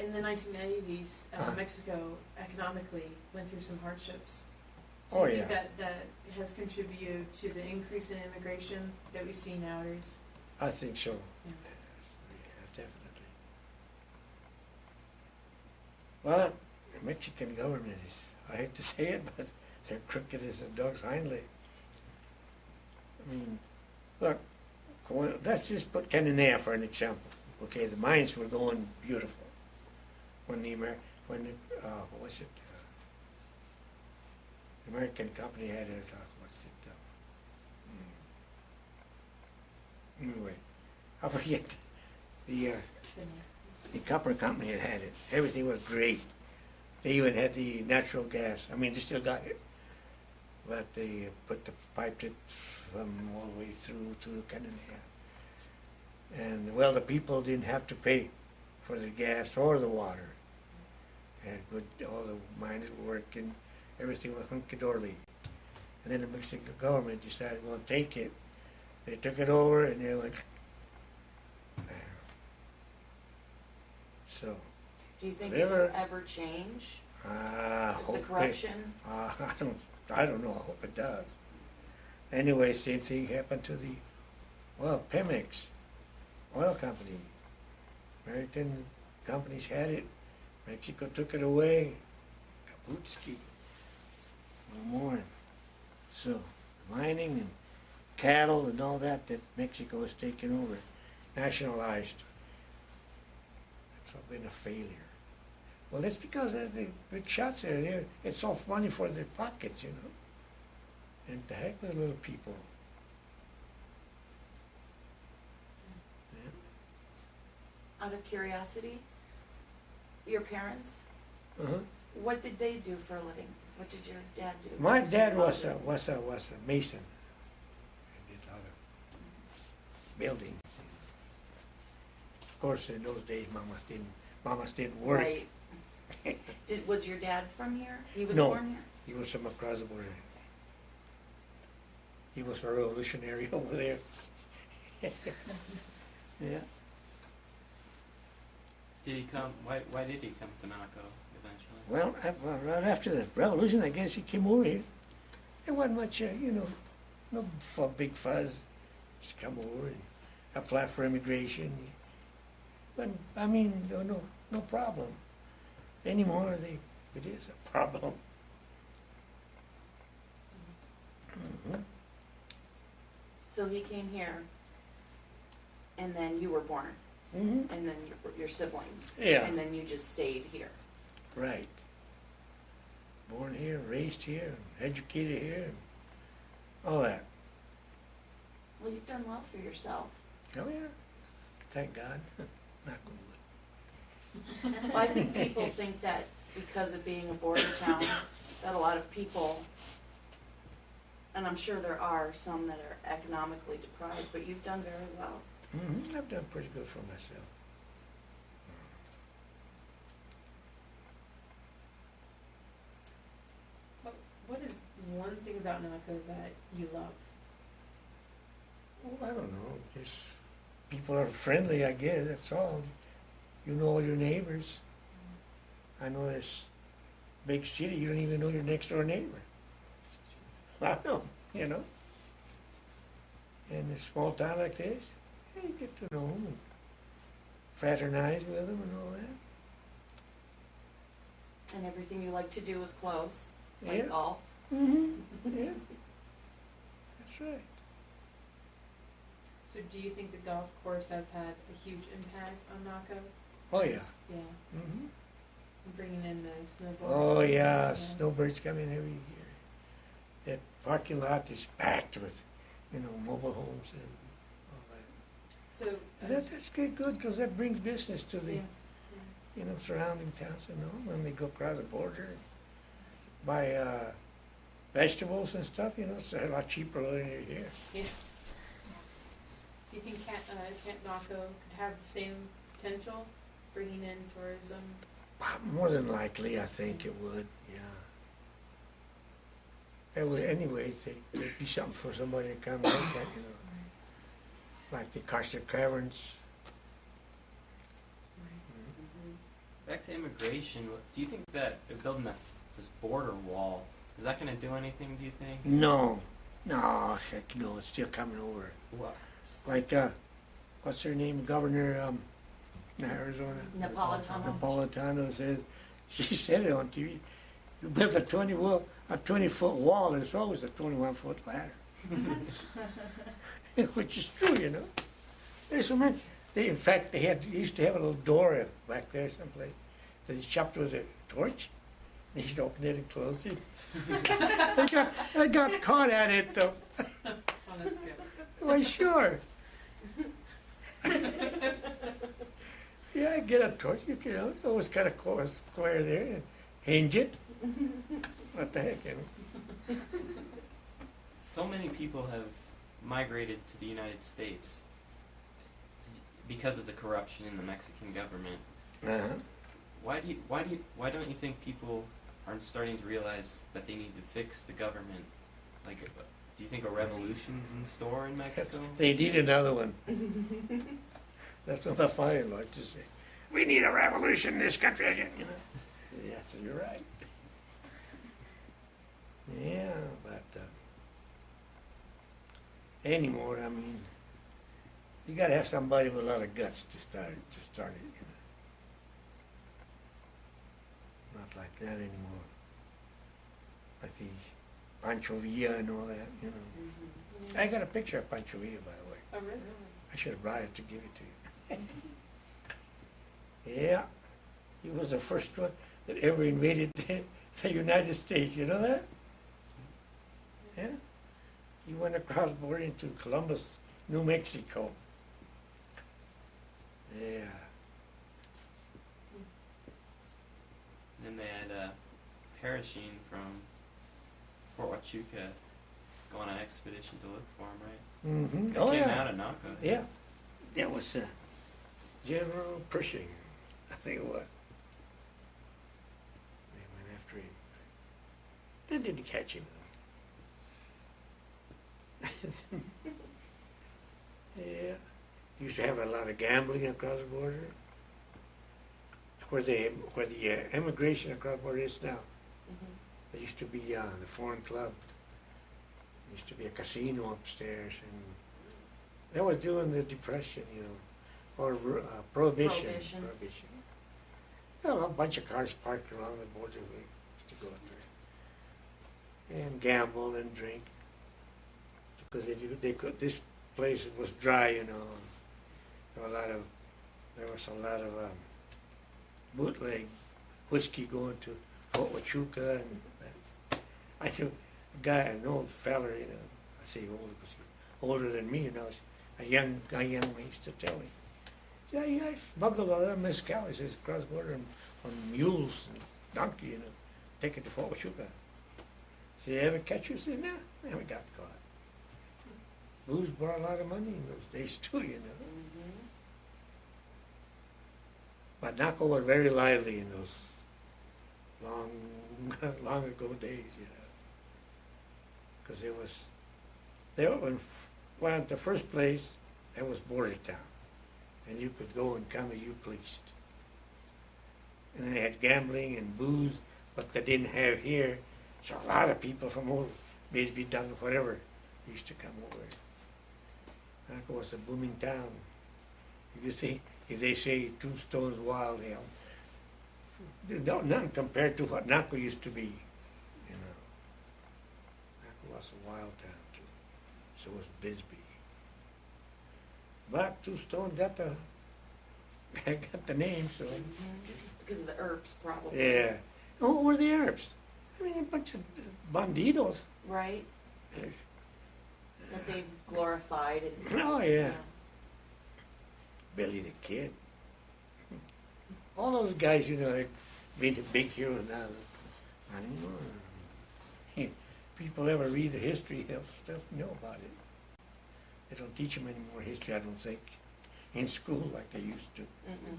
In the 1980s, Mexico economically went through some hardships. Do you think that has contributed to the increase in immigration that we see nowadays? I think so. Yeah. Yeah, definitely. Well, the Mexican government is, I hate to say it, but they're crooked as a dog's hind leg. I mean, look, let's just put Cananea for an example. Okay, the mines were going beautiful when the what was it? The American company had it. What's it? Anyway, I forget. The copper company had it. Everything was great. They even had the natural gas. I mean, they still got it, but they piped it from all the way through to Cananea. And well, the people didn't have to pay for the gas or the water. They had good, all the miners were working, everything was hunky-dory. And then the Mexican government decided, well, take it. They took it over and they went. So. Do you think it will ever change? The corruption? I don't know. I hope it does. Anyway, same thing happened to the, Pemex oil company. American companies had it. Mexico took it away. Kaputski. No more. So, mining and cattle and all that Mexico has taken over, nationalized. It's all been a failure. Well, that's because the big shots are there. It's all money for their pockets, you know. And the heck with little people. Yeah. Out of curiosity, your parents, Uh-huh. what did they do for a living? What did your dad do? My dad was a mason. He did a lot of buildings. Of course, in those days, mamas didn't work. Right. Was your dad from here? He was No, born here? He was from across the border. He was a revolutionary over there. Yeah. Did he come? Why did he come to Naco eventually? Well, right after the revolution, I guess he came over here. There wasn't much, no big fuzz. Just come over and apply for immigration. But I mean, no problem. Anymore, it is a problem. Mm-hmm. So he came here, and then you were born, Mm-hmm. and then your siblings, Yeah. and then you just stayed here. Right. Born here, raised here, educated here, and all that. Well, you've done well for yourself. Oh yeah. Thank God. Not good. Well, I think people think that because of being a border town, that a lot of people, and I'm sure there are some that are economically deprived, but you've done very well. Mm-hmm. I've done pretty good for myself. What is one thing about Naco that you love? Well, I don't know. Just people are friendly, I guess. That's all. You know all your neighbors. I know there's big city. You don't even know your next door neighbor. I know, you know. In a small town like this, you get to know them and fraternize with them and all that. And everything you like to do is close, like Yeah. golf. Mm-hmm. Yeah. That's right. So do you think the golf course has had a huge impact on Naco? Oh yeah. Yeah. Mm-hmm. Bringing in the snowboard. Oh yeah, snowbirds come in every year. That parking lot is packed with, mobile homes and all that. So And that's good because that brings business to the, yes. surrounding towns. When they go across the border, and buy vegetables and stuff. It's a lot cheaper than here. Yeah. Do you think Camp Naco could have the same potential, bringing in tourism? More than likely, I think it would. Yeah. It would, anyway. There'd be something for somebody to come look at. Like the Carcer Caverns. Right. Mm-hmm. back to immigration, do you think that they're building this border wall, is that going to do anything, do you think? No, heck no, it's still coming over. What? Like, what's her name, Governor, in Arizona? Napolitano says, she said it on TV, you build a 20-foot wall, it's always a 21-foot ladder. Which is true, you know. There's so many, in fact, they used to have a little door back there someplace that they chopped with a torch. They used to open it and close it. I got caught at it though. Oh, that's good. Why, sure. Yeah, I get a torch, you know, always cut a square there and hinge it. What the heck, you know? So many people have migrated to the United States because of the corruption in the Mexican government. Uh-huh. Why don't you think people aren't starting to realize that they need to fix the government? Like, do you think a revolution's in store in Mexico? They need another one. That's what my father-in-law used to say. We need a revolution in this country, you know. Yeah, so you're right. Yeah, but anymore, I mean, you got to have somebody with a lot of guts to start it, you know. Not like that anymore. Like the Pancho Villa and all that, you know. Mm-hmm. I got a picture of Pancho Villa, by the way. Oh, really? I should have brought it to give it to you. Yeah, he was the first one that ever invaded the United States. You know that? Yeah. He went across border into Columbus, New Mexico. Yeah. And then they had Parachine from Fort Huachuca go on an expedition to look for him, right? Mm-hmm. They Oh, came yeah. out of Naco. Yeah. That was General Pershing, I think it was. They went after him. They didn't catch him. Yeah. Used to have a lot of gambling across the border. Where the immigration across the border is now. Mm-hmm. There used to be the Foreign Club. There used to be a casino upstairs, and that was during the Depression, you know, or Prohibition. Prohibition. Well, a bunch of cars parked along the border. We used to go up there and gamble and drink because they could. This place was dry, you know. There was a lot of bootleg whiskey going to Fort Huachuca, and I knew a guy, an old fella, you know. I say old because he was older than me, you know. A young man used to tell me. He said, I smuggled a lot of mezcal. He says, cross border on mules and donkey, you know, take it to Fort Huachuca. Said, you ever catch you? I said, no, never got caught. Booze brought a lot of money in those days too, you know. Mm-hmm. But Naco was very lively in those long ago days, you know. Because well, at the first place, it was border town. And you could go and come as you pleased. And they had gambling and booze, but they didn't have here. So a lot of people from over, maybe done whatever, used to come over. Naco was a booming town. If they say two stones wild, hell, nothing compared to what Naco used to be, you know. Naco was a wild town too. So was Bisbee. But Two Stone got the name, so. Mm-hmm. Because of the herbs, probably. Yeah. Oh, what were the herbs? I mean, a bunch of bandidos. Right? That they glorified and. Oh, yeah. Billy the Kid. All those guys, you know, they've been the big heroes now. I don't know. People ever read the history, they'll know about it. They don't teach them any more history, I don't think, in school like they used to. Mm-mm.